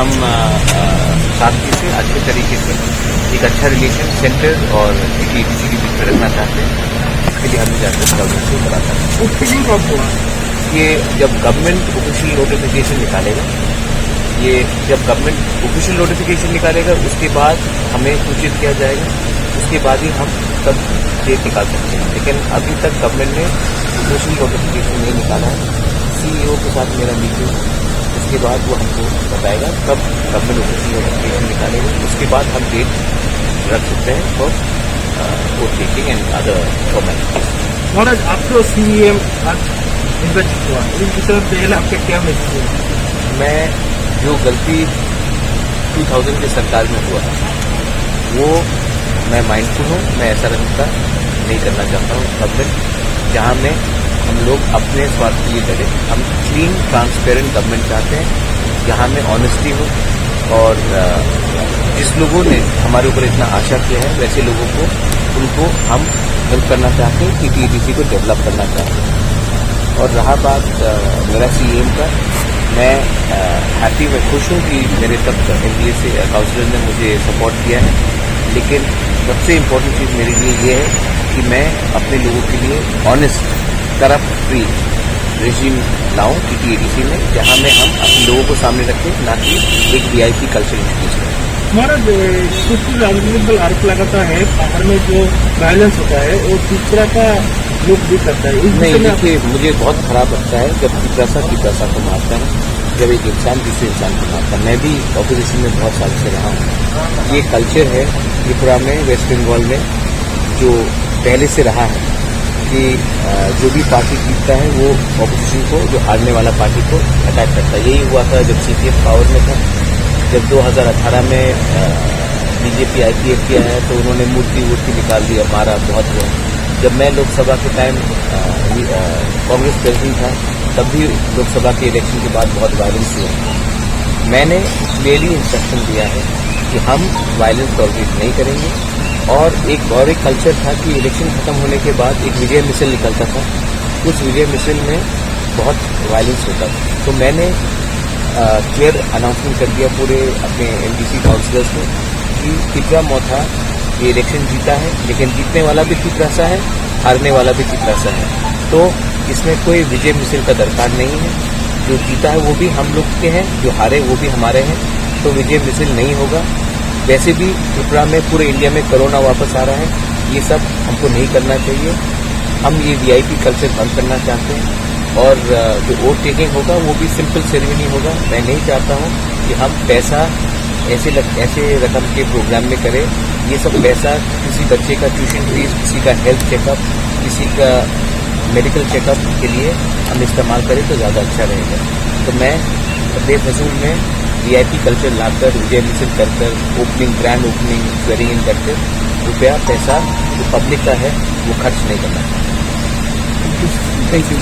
हम सादगी से अच्छे तरीके से एक अच्छा रिलेशन सेंटर और टीटीसी के बीच में रखना चाहते हैं। इसके लिए हम जाकर गवर्नमेंट को कराता है। ओपनिंग कब हुआ? ये जब गवर्नमेंट ऑफिशियल नोटिफिकेशन निकालेगा, उसके बाद हमें सूचित किया जाएगा, उसके बाद ही हम तब डेट निकाल सकते हैं। लेकिन अभी तक गवर्नमेंट ने ऑफिशियल नोटिफिकेशन नहीं निकाला है। CEO के साथ मेरा मीटिंग, उसके बाद वो हमको बताएगा कब गवर्नमेंट ऑफिशियल नोटिफिकेशन निकालेगा, उसके बाद हम डेट रख सकते हैं for vote taking and other formalities. महाराज, आपको CM आज निर्वाचित हुआ, इस विषय में पहले आपका क्या मैसेज है? मैं जो गलती 2000 की सरकार में हुआ वो मैं माइंडफुल हूँ, मैं ऐसा रखता नहीं करना चाहता हूँ। गवर्नमेंट जहाँ में हम लोग अपने स्वार्थ के लिए करें, हम क्लीन ट्रांसपेरेंट गवर्नमेंट चाहते हैं जहाँ में ऑनेस्टी हो, और जिस लोगों ने हमारे ऊपर इतना आशा किया है वैसे लोगों को उनको हम हेल्प करना चाहते हैं, TTC को डेवलप करना चाहते हैं। और रहा बात मेरा CM का, मैं हैप्पी, मैं खुश हूँ कि मेरे तब MPA से काउंसिलर ने मुझे सपोर्ट किया है। लेकिन सबसे इम्पोर्टेंट चीज़ मेरे लिए ये है कि मैं अपने लोगों के लिए ऑनेस्ट, करप्ट फ्री रेजिम लाऊं TTC में, जहाँ में हम अपने लोगों को सामने रखें, ना कि एक VIP कल्चर इंट्रोड्यूस करें। महाराज, कुछ राजनीतिक दल आरोप लगाता है बाहर में जो वायलेंस होता है वो तीसरा का लोग भी करता है। नहीं, देखिए, मुझे बहुत खराब लगता है जब तीसरा को मारता है, जब एक इंसान दूसरे इंसान को मारता है। मैं भी ऑपोजिशन में बहुत साल से रहा हूँ। ये कल्चर है त्रिपुरा में, वेस्ट बंगाल में, जो पहले से रहा है कि जो भी पार्टी जीतता है वो ऑपोजिशन को, जो हारने वाला पार्टी को अटैक करता है। यही हुआ था जब CPF पावर में था। जब 2018 में BJP IPF किया है तो उन्होंने मूर्ति निकाल दी, मारा बहुत हुआ। जब मैं लोकसभा के टाइम कांग्रेस प्रेसिडेंट था, तब भी लोकसभा के इलेक्शन के बाद बहुत वायलेंस हुआ। मैंने क्लियरली इंस्ट्रक्शन दिया है कि हम वायलेंस टॉलरेट नहीं करेंगे। और एक कल्चर था कि इलेक्शन खत्म होने के बाद एक विजय मिसल निकलता था, उस विजय मिसल में बहुत वायलेंस होता था। तो मैंने क्लियर अनाउंसमेंट कर दिया पूरे अपने MDC काउंसिलर्स में कि त्रिपुरा मोथा ये इलेक्शन जीता है, लेकिन जीतने वाला भी त्रिपुरा सा है, हारने वाला भी त्रिपुरा सा है। तो इसमें कोई विजय मिसल का दरकार नहीं है। जो जीता है वो भी हम लोग के हैं, जो हारे वो भी हमारे हैं, तो विजय मिसल नहीं होगा। वैसे भी त्रिपुरा में, पूरे इंडिया में कोरोना वापस आ रहा है, ये सब हमको नहीं करना चाहिए। हम ये VIP कल्चर बंद करना चाहते हैं। और जो वोट टेकिंग होगा वो भी सिंपल सेरेमनी होगा। मैं नहीं चाहता हूँ कि हम पैसा ऐसे रकम के प्रोग्राम में करें। ये सब पैसा किसी बच्चे का ट्यूशन फीस, किसी का हेल्थ चेकअप, किसी का मेडिकल चेकअप के लिए हम इस्तेमाल करें तो ज़्यादा अच्छा रहेगा। तो मैं बेफजूल में VIP कल्चर लाकर, विजय मिसल कर ग्रैंड ओपनिंग, स्वेरिंग इन करके रुपया पैसा जो पब्लिक का है वो खर्च नहीं करना। Thank you.